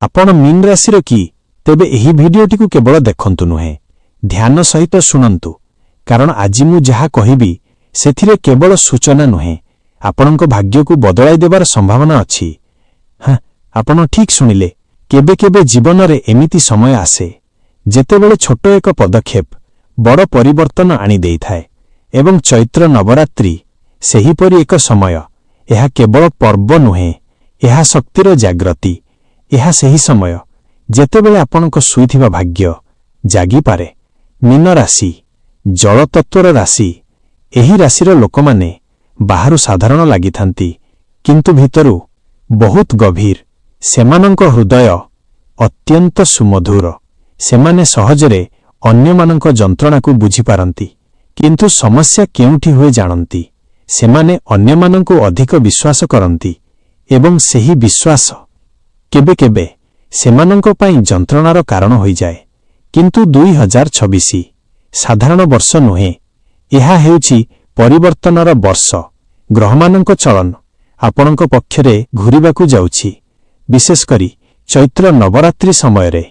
आपण मीन राशि कि तेबे एही भिडियोटी को केवल देखंतु नुहे ध्यान सहित शुणंतु कारण आज मु जहा कहिबी सेथिरे केवल सूचना नुहे आपणक भाग्य को बदलाई देबार संभावना अछि। हां आपण ठीक सुनिले केबे केबे जीवन रे एमिति समय आसे जेतेबेले छोट एक पदक्षेप बड़ परिवर्तन आनी देई थाए एवं चैत्र नवरात्रि सेहीपरि एक समय यह केवल पर्व नुहे यह शक्तिर जागृति यह सही समय जेतेबेले आपणक सुईथिबा भाग्य जागी पारे। मीन राशि जल तत्वर राशि एही राशिर लोकमाने बाहरु साधारण लागिथांती किंतु भितरु बहुत गभीर सेमानंक हृदय अत्यंत सुमधुर सेमाने सहजरे अन्यमानंक जंत्रणा को बुझी पारंती किंतु समस्या केउठी हुए जानंती सेमाने अन्यमानंको अधिक विश्वास करंती एवं सेही विश्वास केबे केबे सेमानंको पई जंत्रणार कारण होई जाए। किंतु 2026 साधारण वर्ष नुहे एहा हेउची परिवर्तनर वर्ष ग्रहमानंको चलन आपणक पक्षरे घुरिबाकू जाउछि। विशेष करी चैत्र नवरात्रि समय रे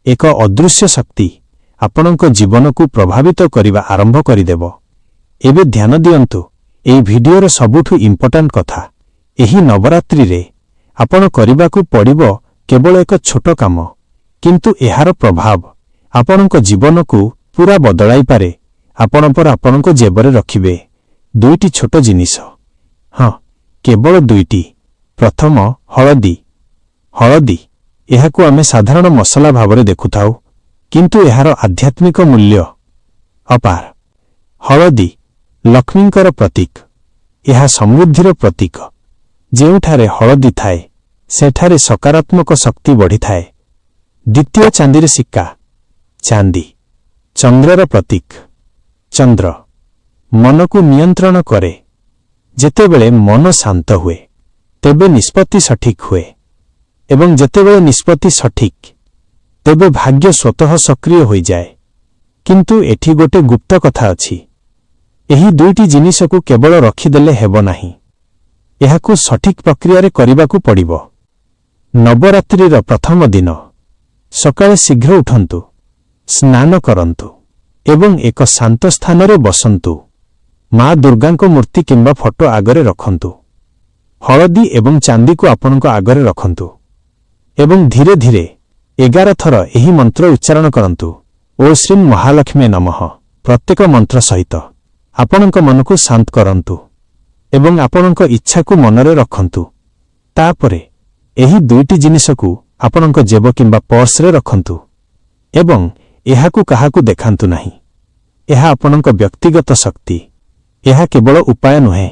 एक अदृश्य शक्ति आपणक जीवन को प्रभावित करिबा आरंभ करिदेव। एबे ध्यान दियंतु एई भिडियोर सबुठु इम्पोर्टेंट कथा एही नवरात्रि रे आपण करिबाकू पड़िबो केवल एक छोट काम किंतु एहार प्रभाव आपणक जीवन को पूरा बदलाई पारे। आपण पर आपणक जेबरे रखिबे दुईटी छोट जिनिस हां केवल दुईटी। प्रथम हळदी हळदी एहाकू आमे साधारण मसला भावरे देखुथाउ किंतु एहार आध्यात्मिक मूल्य अपार। हळदी लक्ष्मींकर प्रतीक एहा समृद्धिर प्रतीक जेउठारे हळदी थाए सेठारे सकारात्मक शक्ति बढ़ी थाए। द्वितीय चांदीर सिक्का चांदी चंद्रर प्रतीक चंद्र मन को नियंत्रण करे जेतेबेले मन शांत हुए तेबे निष्पत्ति सठिक हुए एवं जेतेबेले निष्पत्ति सठिक तेबे भाग्य स्वतः सक्रिय होई जाए। किंतु एठी गोटे गुप्त कथा अछि एही दुईटी जिनिस को केवल रखिदेले हेबो नाही एहाकू सठिक प्रक्रिया रे करिबाकू पड़िबो। नवरात्रिर प्रथम दिन सकाळे शीघ्र उठंतु स्नान करंतु एवं एक शांत स्थान रे बसंतु मां दुर्गा को मूर्ति किंबा फोटो आगरे रखंतु हळदी एवं चांदी को आपणको आगरे रखंतु एवं धीरे धीरे 11 थर एही मंत्र उच्चारण करंतु ओ श्री महालक्ष्मी नमः। प्रत्येक मंत्र सहित आपणक मन को शांत करंतु एवं आपणक इच्छा को मनरे रखंतु। तापरे एही दुईटी जिनिस को आपणक जेब किंबा पर्स रे रखंतु एवं एहाकू काहाकू देखांतु नाही। एहा आपणक व्यक्तिगत शक्ति एहा केवल उपाय नुहे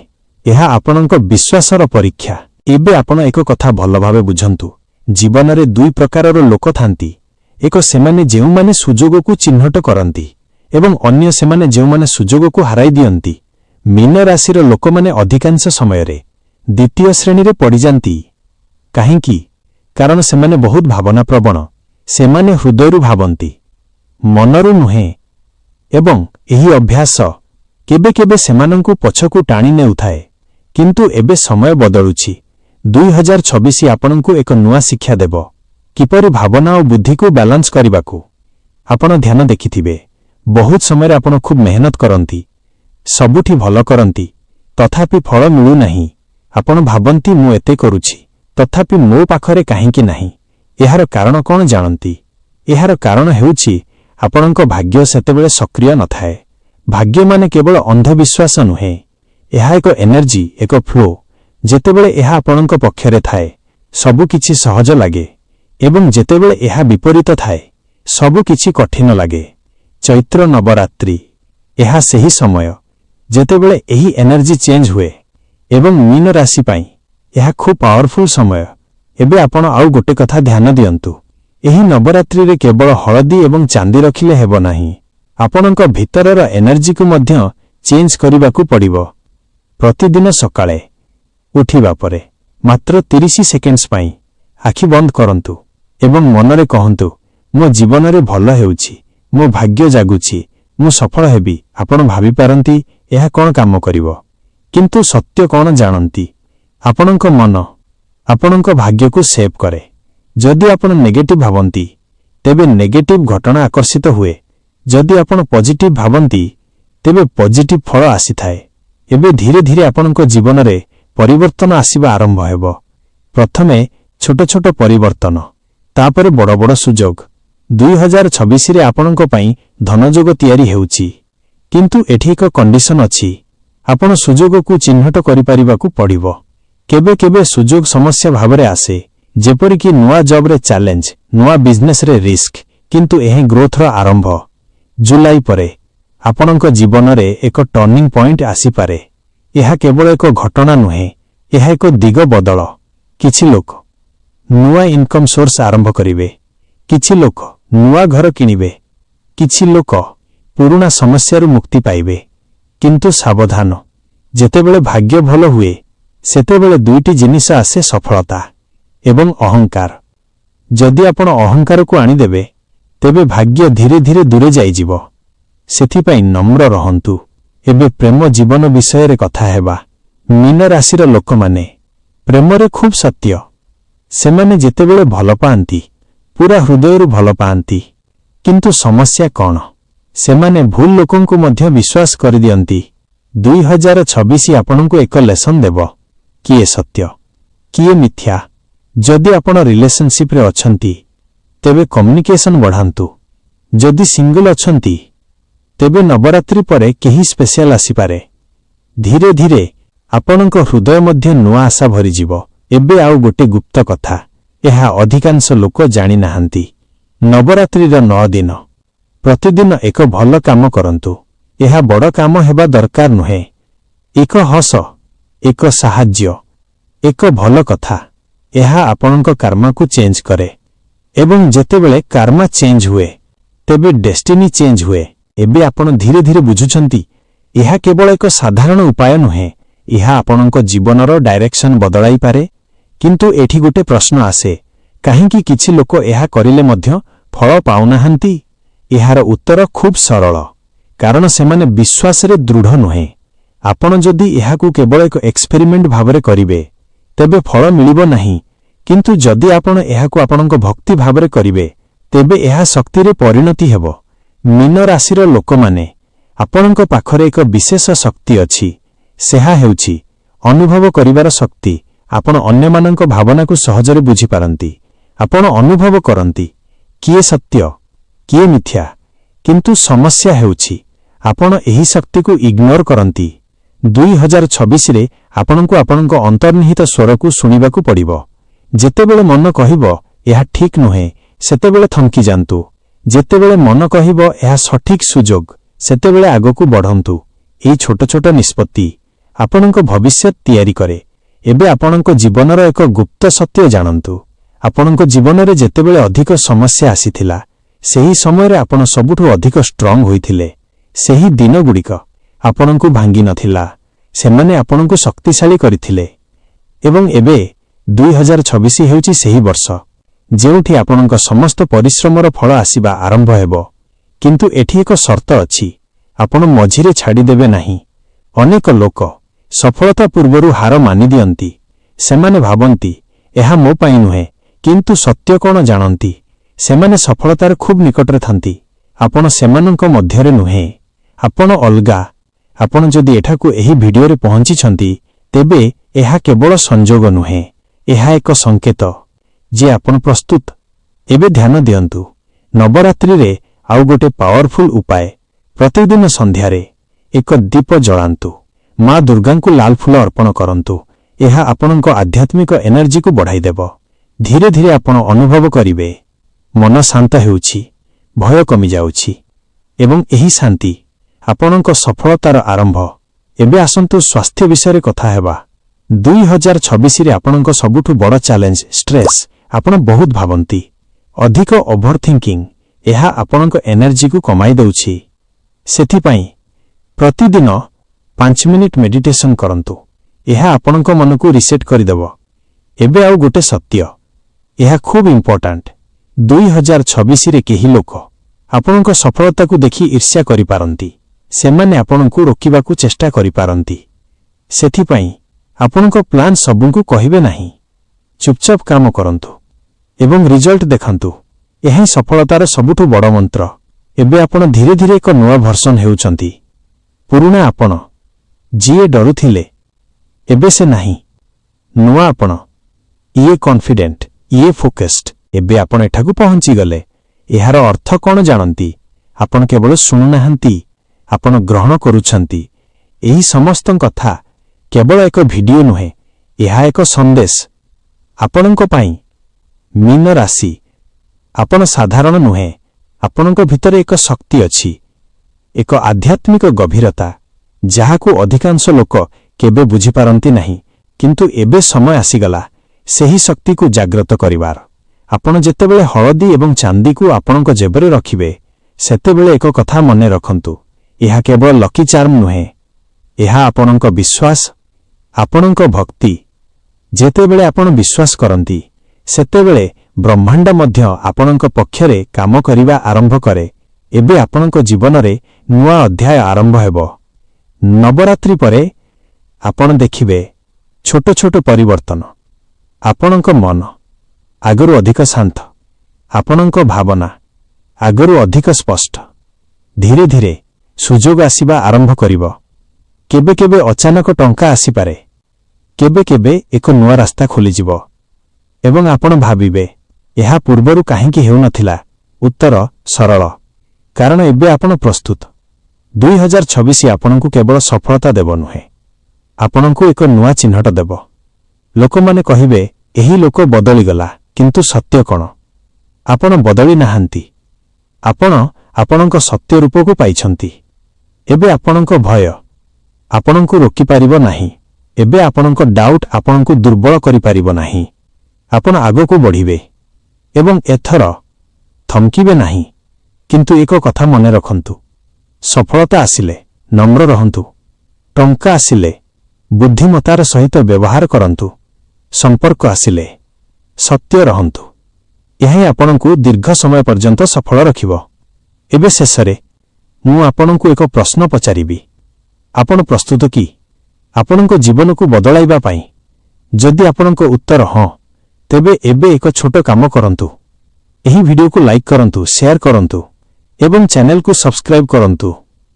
एहा आपणक विश्वासर परीक्षा। एबे आपण एक कथा भल भावे बुझंतु जीवन रे दुई प्रकारर लोक थांती एक सेमाने जेउ माने सुजोग को चिन्हट करंती एवं अन्य सेमाने जेउ माने सुजोग को हराई दियंती। मीन राशिर लोक माने अधिकांश समय रे द्वितीय श्रेणी रे पड़ी जांती काहेकि कारण सेमाने बहुत भावना प्रवण सेमाने हृदयरु भावंती मनरु नुहे एवं एही अभ्यास केबे केबे सेमानंकु पछकु टाणी नेउथाए। किंतु एबे समय बदलुछि 2026 आपनंकु एक नुआ शिक्षा देबो किपरि भावना और बुद्धि को बैलेंस करिबाकू। आपण ध्यान देखिथिबे बहुत समय आपण खूब मेहनत करंती सबुठी भल करंती तथापि फल मिलु नाही। आपण भाबंती मु एते करूछि तथापि मो पाखरे काहेकि नाही। एहार कारण कोन जानंती? एहार कारण हेउछि आपणक भाग्य सेतेबेले सक्रिय नथाए। भाग्य माने केवल अंधविश्वास नुहे एहा एक एनर्जी एक फ्लो जेतेबेले एहा आपणक पक्षरे थाए सबु किछि सहज लागे एवं जेतेबेले एहा विपरीत थाए सबु किछि कठिन लागे। चैत्र नवरात्रि एहा सही समय जेतेबेले एही एनर्जी चेंज हुए एवं मीन राशि पाई एहा खूब पावरफुल समय। एबे आपण आउ गोटे कथा ध्यान दियंतु एही नवरात्रि रे केवल हळदी एवं चांदी रखिले हेबो नाही आपणक भितरर एनर्जी को मध्य चेंज करिबाकू पड़िबो। प्रतिदिन सकाळे उठिबा परे मात्र 30 सेकेंड्स पाई आखि बंद करंतु एवं मनरे कहंतु मो जीवन रे भल हेउछि मो भाग्य जागुछि मु सफल हेबी। आपण भाबी पारंती एहा कोन काम करिवो किंतु सत्य कोन जानंती आपणक मन आपणक भाग्य को सेव करे। जदि आपण नेगेटिव भावंती तेबे नेगेटिव घटना आकर्षित हुए, जदि आपण पॉजिटिव भावंती तेबे पॉजिटिव फल आसीथाए। एबे धीरे धीरे आपणको जीवन रे परिवर्तन आसीबा आरंभ हेबो। प्रथमे छोट छोट परिवर्तन, तापरे बड़ बड़ सुजोग। 2026 रे आपणको पई धनजोग तयारी हेउची, किंतु एठी एक कंडीशन अछि। आपण सुजोग को चिन्हट करि परिबाकू पड़िबो। केबे केबे सुजोग समस्या भाबरे आसे, जेपरि कि नुआ जॉब रे चैलेंज, नुआ बिजनेस रे रिस्क, किंतु एही ग्रोथ रो आरंभ। जुलाई परे आपणको जीवन रे एक टर्निंग पॉइंट आसी पारे। यह केवल एक घटना नुहे, यह एक दिग बदल। किछि लोक नुआ इनकम सोर्स आरंभ करिवे, किछि लोक नुआ घर किनिवे, किछि लोक पुराना समस्यारु मुक्ति पाइबे। किंतु सावधान, जेतेबेले भाग्य भल हुए सेतेबेले दुईटी जिनिस आसे, सफलता एवं अहंकार। जदि आपण अहंकार को आनिदेबे तेबे भाग्य धीरे धीरे दूरे जाइजिबो। सेथिपाई नम्र रहंतु। एबे प्रेम जीवन विषय रे कथा हेबा। मीन राशिर लोक माने प्रेम रे खूब सत्य। सेमाने जेतेबेले भल पांती पूरा हृदयरु भल पांती, किंतु समस्या कौन, सेमाने भूल लोकंकु मध्य विश्वास करि दियंती। 2026 आपनकु एक लेसन देबो, किए सत्य किए मिथ्या। जदि आपण रिलेशनशिप रे अछंती तेबे कम्युनिकेशन बढ़ांतु। जदि सिंगल अछंती तेबे नवरात्रि परे केही स्पेशल आसी पारे। धीरे धीरे आपणको हृदय मध्य नुआ आशा भरी जीवो। एबे आउ गोटे गुप्त कथा, यह अधिकांश लोक जानि नाहंती। नवरात्रि 9 दिन प्रतिदिन एक भल काम करंतु। यह बड़ काम हेबा दरकार नुहे। एक हस, एक साहाज्य, एक भल कथा, यह आपणको कर्मा को चेंज करे। एवं जेतेबेले कर्मा चेंज हुए तेबे डेस्टिनी चेंज हुए। एबे आपण धीरे धीरे बुझुछंती, यह केवल एक साधारण उपाय नुहे, यह आपणको जीवनर डायरेक्शन बदलाई पारे। किंतु एठी गोटे प्रश्न आसे, काहेकि किछि लोक यह करिले मध्य फल पाउनाहांती? एहार उत्तर खूब सरल, कारण सेमाने विश्वास रे दृढ़ नुहे। आपण जदि यहाकू केवल एक एक्सपेरिमेंट भावरे करिवे तेबे फल मिलिबो नाही, किंतु जदि आपण यहाकू आपणको भक्ति भावरे करिवे तेबे यह शक्ति रे परिणति हेबो। मीन राशिर लोक माने आपणको पाखरे एक विशेष शक्ति अछि, सेहा हेउछि अनुभव करिवार शक्ति। आपण अन्यमानंको भावना को सहजरे बुझी पारंती। आपण अनुभव करंती किए सत्य किए मिथ्या, किंतु समस्या हेउछि आपण एही शक्ति को इग्नोर करंती। 2026 रे आपणको आपणको अंतर्निहित स्वर को सुनिबा को पड़िबो। जेतेबेले मन कहिबो यह ठीक नुहे सेतेबेले थंकी जांतु। जेतेबेले मन कहिबो यह सठिक सुजोग सेतेबेले आगो बढ़ंतु। एही छोट छोट निष्पत्ति आपणको भविष्य तयारी करे। एबे आपणको जीवनर एक गुप्त सत्य जानंतु। आपणको जीवन रे जेतेबेले अधिक समस्या आसीथिला सेही समय रे आपण सबुठु अधिक स्ट्रांग होइथिले। सेही दिन गुडिक आपणको भांगी नथिला, सेमाने आपणको शक्तिशाली करिथिले। एवं एबे 2026 हेउची सेही वर्ष जेउठी आपणको समस्त परिश्रमर फल आसीबा आरंभ हेबो। किंतु एठी एक शर्त अछि, आपण मझिरे छाडी देबे नाही। अनेक लोक सफलता पूर्वरु हार मानि दियंती। सेमाने भाबंती एहा मो पाई नुहे, किंतु सत्य कोन जानंती सेमाने सफलतार खूब निकटरे थांती। आपण सेमानंक मध्यरे नुहे, आपण अलगा। आपण जदि एठाकू एही भिडियो रे पहुंची छंती तेबे एहा केवल संजोग नुहे, एहा एक संकेत जे आपण प्रस्तुत। एबे ध्यान दियंतु, नवरात्रि रे आउ गोटे पावरफुल उपाय, प्रतिदिन संध्यारे एक दीप जलांतु। मां दुर्गा को लाल फूल अर्पण करंतु। एहा आपणको आध्यात्मिक एनर्जी को बढ़ाई देबो। धीरे धीरे आपण अनुभव करिवे मन शांत हेउछि, भय कमी जाउछि एवं एही शांति आपणको सफलतार आरंभ। एबे आसंतु स्वास्थ्य विषय रे कथा हेबा। 2026 रे आपणको सबुठु बड़ चैलेंज स्ट्रेस। आपण बहुत भाबंती, अधिक ओभर थिंकिंग, एहा आपणको एनर्जी को कमाई दउछि। सेथिपाई प्रतिदिन 5 मिनिट मेडिटेशन करंतु। एहा आपणको मन को रिसेट करिदेबो। एबे आउ गोटे सत्य, एहा खूब इंपोर्टेंट। 2026 रे केही लोक आपणको सफलता को देखि ईर्ष्या करि पारंती। सेमाने आपणको रोकिबा को चेष्टा करि पारंती। सेथिपाई आपणको प्लान सबुको कहिबे नाही, चुपचाप काम करंतु। ଏବଂ ରିଜଲ୍ଟ ଦେଖନ୍ତୁ। ଏହା ହିଁ ସଫଳତାର ସବୁଠୁ ବଡ଼ ମନ୍ତ୍ର। ଏବେ ଆପଣ ଧୀରେ ଧୀରେ ଏକ ନୂଆ ଭର୍ସନ ହେଉଛନ୍ତି। ପୁରୁଣା ଆପଣ ଯିଏ ଡରୁଥିଲେ ଏବେ ସେ ନାହିଁ। ନୂଆ ଆପଣ ଇଏ କନଫିଡେଣ୍ଟ, ଇଏ ଫୋକସ୍ଡ। ଏବେ ଆପଣ ଏଠାକୁ ପହଞ୍ଚିଗଲେ। ଏହାର ଅର୍ଥ କ'ଣ ଜାଣନ୍ତି? ଆପଣ କେବଳ ଶୁଣୁନାହାନ୍ତି, ଆପଣ ଗ୍ରହଣ କରୁଛନ୍ତି। ଏହି ସମସ୍ତ କଥା କେବଳ ଏକ ଭିଡିଓ ନୁହେଁ, ଏହା ଏକ ସନ୍ଦେଶ ଆପଣଙ୍କ ପାଇଁ। ମୀନ ରାଶି, ଆପଣ ସାଧାରଣ ନୁହେଁ। ଆପଣଙ୍କ ଭିତରେ ଏକ ଶକ୍ତି ଅଛି, ଏକ ଆଧ୍ୟାତ୍ମିକ ଗଭୀରତା ଯାହାକୁ ଅଧିକାଂଶ ଲୋକ କେବେ ବୁଝିପାରନ୍ତି ନାହିଁ। କିନ୍ତୁ ଏବେ ସମୟ ଆସିଗଲା ସେହି ଶକ୍ତିକୁ ଜାଗ୍ରତ କରିବାର। ଆପଣ ଯେତେବେଳେ ହଳଦୀ ଏବଂ ଚାନ୍ଦିକୁ ଆପଣଙ୍କ ଜେବରେ ରଖିବେ, ସେତେବେଳେ ଏକ କଥା ମନେ ରଖନ୍ତୁ, ଏହା କେବଳ ଲକି ଚାର୍ମ ନୁହେଁ, ଏହା ଆପଣଙ୍କ ବିଶ୍ୱାସ, ଆପଣଙ୍କ ଭକ୍ତି। ଯେତେବେଳେ ଆପଣ ବିଶ୍ୱାସ କରନ୍ତି, ସେତେବେଳେ ବ୍ରହ୍ମାଣ୍ଡ ମଧ୍ୟ ଆପଣଙ୍କ ପକ୍ଷରେ କାମ କରିବା ଆରମ୍ଭ କରେ। ଏବେ ଆପଣଙ୍କ ଜୀବନରେ ନୂଆ ଅଧ୍ୟାୟ ଆରମ୍ଭ ହେବ। ନବରାତ୍ରି ପରେ ଆପଣ ଦେଖିବେ ଛୋଟ ଛୋଟ ପରିବର୍ତ୍ତନ। ଆପଣଙ୍କ ମନ ଆଗରୁ ଅଧିକ ଶାନ୍ତ, ଆପଣଙ୍କ ଭାବନା ଆଗରୁ ଅଧିକ ସ୍ପଷ୍ଟ। ଧୀରେ ଧୀରେ ସୁଯୋଗ ଆସିବା ଆରମ୍ଭ କରିବ। କେବେ କେବେ ଅଚାନକ ଟଙ୍କା ଆସିପାରେ, କେବେ କେବେ ଏକ ନୂଆ ରାସ୍ତା ଖୋଲିଯିବ ଏବଂ ଆପଣ ଭାବିବେ ଏହା ପୂର୍ବରୁ କାହିଁକି ହେଉନଥିଲା। ଉତ୍ତର ସରଳ, କାରଣ ଏବେ ଆପଣ ପ୍ରସ୍ତୁତ। 2026 ଆପଣଙ୍କୁ କେବଳ ସଫଳତା ଦେବ ନୁହେଁ, ଆପଣଙ୍କୁ ଏକ ନୂଆ ଚିହ୍ନଟ ଦେବ। ଲୋକମାନେ କହିବେ ଏହି ଲୋକ ବଦଳିଗଲା, କିନ୍ତୁ ସତ୍ୟ କ'ଣ? ଆପଣ ବଦଳି ନାହାନ୍ତି, ଆପଣ ଆପଣଙ୍କ ସତ୍ୟ ରୂପକୁ ପାଇଛନ୍ତି। ଏବେ ଆପଣଙ୍କ ଭୟ ଆପଣଙ୍କୁ ରୋକିପାରିବ ନାହିଁ। ଏବେ ଆପଣଙ୍କ ଡାଉଟ୍ ଆପଣଙ୍କୁ ଦୁର୍ବଳ କରିପାରିବ ନାହିଁ। ଆପଣ ଆଗକୁ ବଢ଼ିବେ ଏବଂ ଏଥର ଥମକିବେ ନାହିଁ। କିନ୍ତୁ ଏକ କଥା ମନେ ରଖନ୍ତୁ, ସଫଳତା ଆସିଲେ ନମ୍ର ରହନ୍ତୁ। ଟଙ୍କା ଆସିଲେ ବୁଦ୍ଧିମତାର ସହିତ ବ୍ୟବହାର କରନ୍ତୁ। ସମ୍ପର୍କ ଆସିଲେ ସତ୍ୟ ରହନ୍ତୁ। ଏହା ହିଁ ଆପଣଙ୍କୁ ଦୀର୍ଘ ସମୟ ପର୍ଯ୍ୟନ୍ତ ସଫଳ ରଖିବ। ଏବେ ଶେଷରେ ମୁଁ ଆପଣଙ୍କୁ ଏକ ପ୍ରଶ୍ନ ପଚାରିବି। ଆପଣ ପ୍ରସ୍ତୁତ କି ଆପଣଙ୍କ ଜୀବନକୁ ବଦଳାଇବା ପାଇଁ? ଯଦି ଆପଣଙ୍କ ଉତ୍ତର ହଁ, ତେବେ ଏବେ ଏକ ଛୋଟ କାମ କରନ୍ତୁ। ଏହି ଭିଡିଓକୁ ଲାଇକ୍ କରନ୍ତୁ, ସେୟାର କରନ୍ତୁ ଏବଂ ଚ୍ୟାନେଲକୁ ସବସ୍କ୍ରାଇବ୍ କରନ୍ତୁ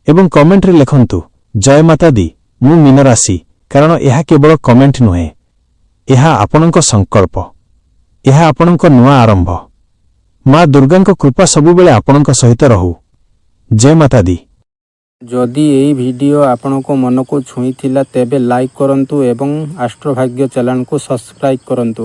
ଏବଂ କମେଣ୍ଟରେ ଲେଖନ୍ତୁ ଜୟ ମାତା ଦି, ମୁଁ ମୀନ ରାଶି। କାରଣ ଏହା କେବଳ କମେଣ୍ଟ ନୁହେଁ, ଏହା ଆପଣଙ୍କ ସଂକଳ୍ପ, ଏହା ଆପଣଙ୍କ ନୂଆ ଆରମ୍ଭ। ମା ଦୁର୍ଗାଙ୍କ କୃପା ସବୁବେଳେ ଆପଣଙ୍କ ସହିତ ରହୁ। ଜୟ ମାତା ଦି। ଯଦି ଏହି ଭିଡ଼ିଓ ଆପଣଙ୍କ ମନକୁ ଛୁଇଁଥିଲା ତେବେ ଲାଇକ୍ କରନ୍ତୁ ଏବଂ ଆଷ୍ଟ୍ରୋଭାଗ୍ୟ ଚ୍ୟାନେଲକୁ ସବସ୍କ୍ରାଇବ୍ କରନ୍ତୁ।